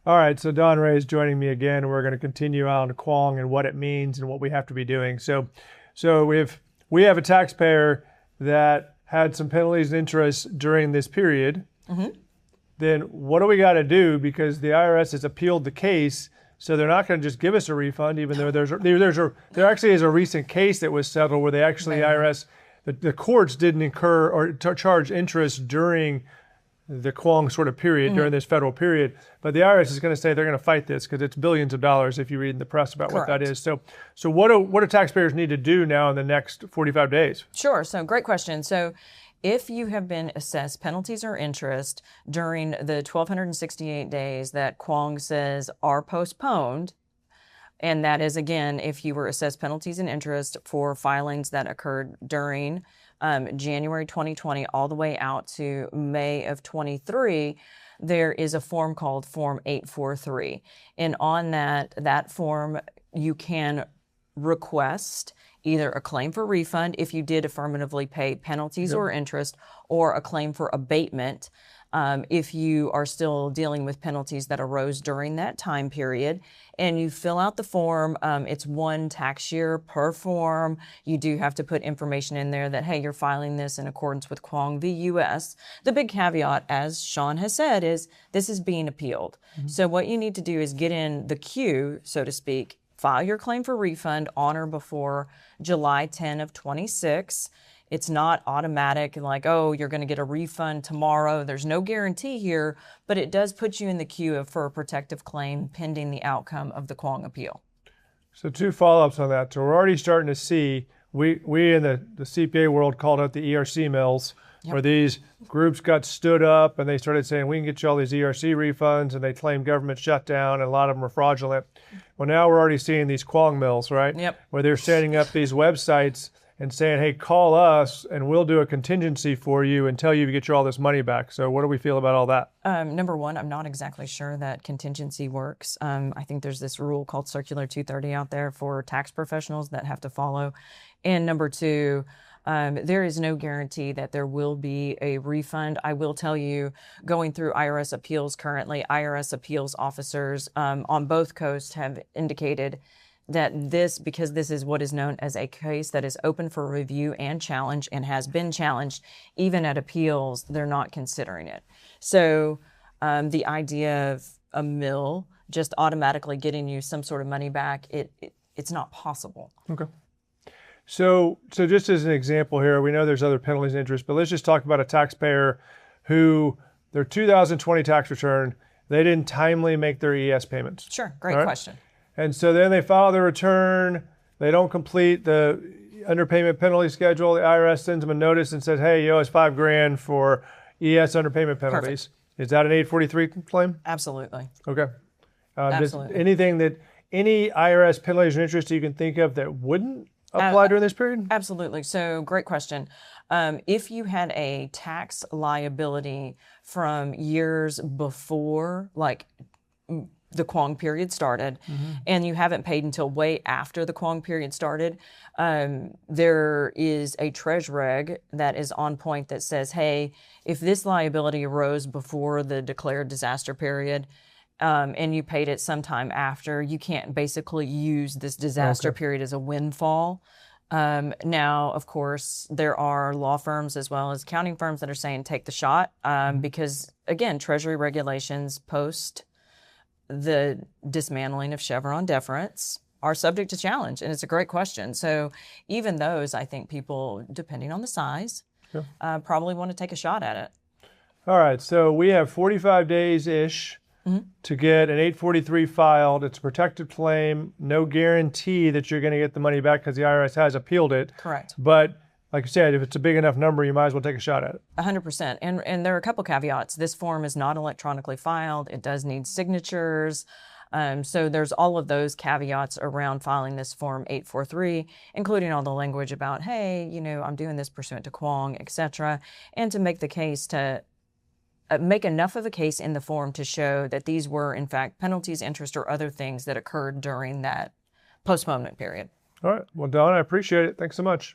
All right, so Dawn Rhea is joining me again. We're going to continue on Kwong and what it means and what we have to be doing. So if we have a taxpayer that had some penalties and interest during this period, then what do we got to do? Because the IRS has appealed the case, so they're not going to just give us a refund, even though there actually is a recent case that was settled where they actually, IRS, the courts didn't incur or charge interest during the Kwong sort of period, during this federal period. But the IRS is going to say they're going to fight this because it's billions of dollars if you read in the press about what that is. So what do taxpayers need to do now in the next 45 days? Sure. So great question. So if you have been assessed penalties or interest during the 1,268 days that Kwong says are postponed, and that is, again, if you were assessed penalties and interest for filings that occurred during January 2020 all the way out to May of 23, there is a form called Form 843. And on that form, you can request either a claim for refund if you did affirmatively pay penalties or interest, or a claim for abatement if you are still dealing with penalties that arose during that time period. And you fill out the form. It's one tax year per form. You do have to put information in there that, hey, you're filing this in accordance with Kwong v. U.S. The big caveat, as Sean has said, is this is being appealed. So what you need to do is get in the queue, so to speak, file your claim for refund on or before July 10 of 26. It's not automatic like, oh, you're going to get a refund tomorrow. There's no guarantee here, but it does put you in the queue for a protective claim pending the outcome of the Kwong appeal. So two follow-ups on that. So we're already starting to see, we in the CPA world called it the ERC mills, where these groups got stood up and they started saying, we can get you all these ERC refunds, and they claimed government shutdown, and a lot of them were fraudulent. Well, now we're already seeing these Kwong mills, right? Where they're setting up these websites and saying, hey, call us and we'll do a contingency for you until you get all this money back. So what do we feel about all that? Number one, I'm not exactly sure that contingency works. I think there's this rule called Circular 230 out there for tax professionals that have to follow. And number two, there is no guarantee that there will be a refund. I will tell you, going through IRS appeals currently, IRS appeals officers on both coasts have indicated that because this is what is known as a case that is open for review and challenge and has been challenged, even at appeals, they're not considering it. So the idea of a mill just automatically getting you some sort of money back, it's not possible. Okay. So just as an example here, we know there's other penalties and interest, but let's just talk about a taxpayer who their 2020 tax return, they didn't timely make their ES payments. Sure, great question. And so then they file their return, they don't complete the underpayment penalty schedule, the IRS sends them a notice and says, hey, you owe us $5,000 for ES underpayment penalties. Perfect. Is that an 843 claim? Absolutely. Okay. Absolutely. Any IRS penalties or interest you can think of that wouldn't apply during this period? Absolutely. So great question. If you had a tax liability from years before, like the Kwong period started, and you haven't paid until way after the Kwong period started, there is a treas reg that is on point that says, hey, if this liability arose before the declared disaster period, and you paid it sometime after, you can't basically use this disaster period as a windfall. Now, of course, there are law firms as well as accounting firms that are saying take the shot because, again, Treasury regulations post the dismantling of Chevron deference are subject to challenge, and it's a great question. So even those, I think people, depending on the size, probably want to take a shot at it. All right, so we have 45 days-ish to get an 843 filed. It's a protected claim, no guarantee that you're going to get the money back because the IRS has appealed it. Correct. But like I said, if it's a big enough number, you might as well take a shot at it. 100%. And there are a couple caveats. This form is not electronically filed. It does need signatures. So there's all of those caveats around filing this Form 843, including all the language about, hey, I'm doing this pursuant to Kwong, et cetera, and to make the case to make enough of a case in the form to show that these were, in fact, penalties, interest, or other things that occurred during that postponement period. All right. Well, Dawn, I appreciate it. Thanks so much.